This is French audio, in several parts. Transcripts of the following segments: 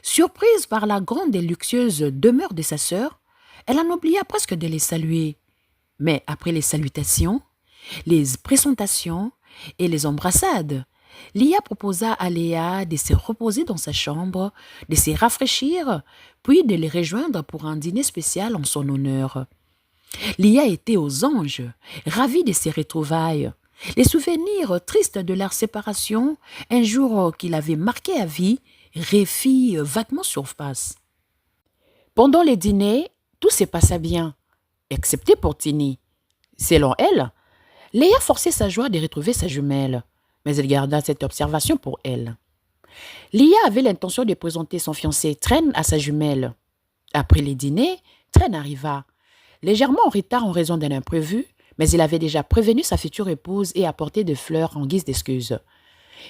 Surprise par la grande et luxueuse demeure de sa sœur, elle en oublia presque de les saluer. Mais après les salutations, les présentations et les embrassades, Lia proposa à Léa de se reposer dans sa chambre, de se rafraîchir, puis de les rejoindre pour un dîner spécial en son honneur. Lia était aux anges, ravie de ces retrouvailles. Les souvenirs tristes de leur séparation, un jour qui l'avait marqué à vie, refit vaguement surface. Pendant les dîners, tout se passa bien, excepté pour Tini. Selon elle, Léa forçait sa joie de retrouver sa jumelle, mais elle garda cette observation pour elle. Lia avait l'intention de présenter son fiancé Tren à sa jumelle. Après les dîners, Tren arriva, légèrement en retard en raison d'un imprévu, mais il avait déjà prévenu sa future épouse et apporté des fleurs en guise d'excuse.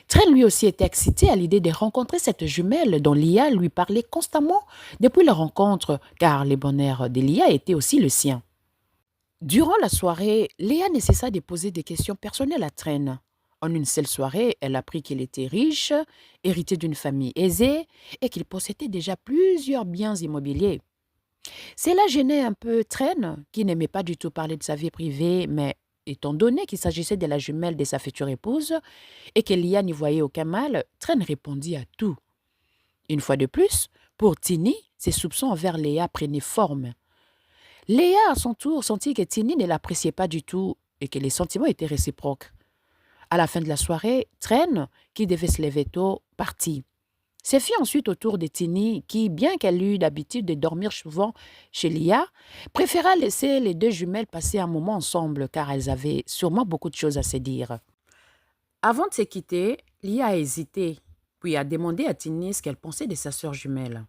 Tren lui aussi était excité à l'idée de rencontrer cette jumelle dont Lia lui parlait constamment depuis leur rencontre, car les bonheurs de Lia étaient aussi le sien. Durant la soirée, Léa ne cessa de poser des questions personnelles à Tren. En une seule soirée, elle apprit qu'il était riche, hérité d'une famille aisée et qu'il possédait déjà plusieurs biens immobiliers. Cela gênait un peu Tren, qui n'aimait pas du tout parler de sa vie privée, mais étant donné qu'il s'agissait de la jumelle de sa future épouse et que Lia n'y voyait aucun mal, Tren répondit à tout. Une fois de plus, pour Tini, ses soupçons envers Léa prenaient forme. Léa, à son tour, sentit que Tini ne l'appréciait pas du tout et que les sentiments étaient réciproques. À la fin de la soirée, Tren, qui devait se lever tôt, partit. Ce fut ensuite au tour de Tini qui, bien qu'elle eût l'habitude de dormir souvent chez Lia, préféra laisser les deux jumelles passer un moment ensemble car elles avaient sûrement beaucoup de choses à se dire. Avant de se quitter, Lia a hésité, puis a demandé à Tini ce qu'elle pensait de sa sœur jumelle.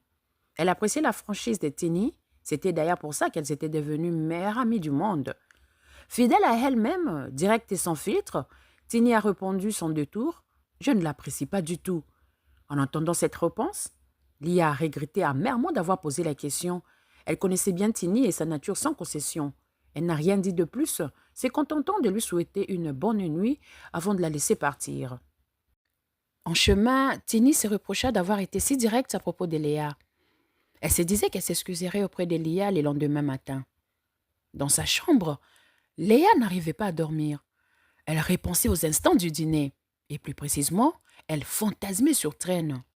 Elle appréciait la franchise de Tini, c'était d'ailleurs pour ça qu'elles étaient devenues meilleures amies du monde. Fidèle à elle-même, directe et sans filtre, Tini a répondu son détour: « Je ne l'apprécie pas du tout. » En entendant cette réponse, Lia a regretté amèrement d'avoir posé la question. Elle connaissait bien Tini et sa nature sans concession. Elle n'a rien dit de plus, se contentant de lui souhaiter une bonne nuit avant de la laisser partir. En chemin, Tini se reprocha d'avoir été si directe à propos de Léa. Elle se disait qu'elle s'excuserait auprès de Lia le lendemain matin. Dans sa chambre, Léa n'arrivait pas à dormir. Elle repensait aux instants du dîner, et plus précisément, elle fantasmait sur Tren.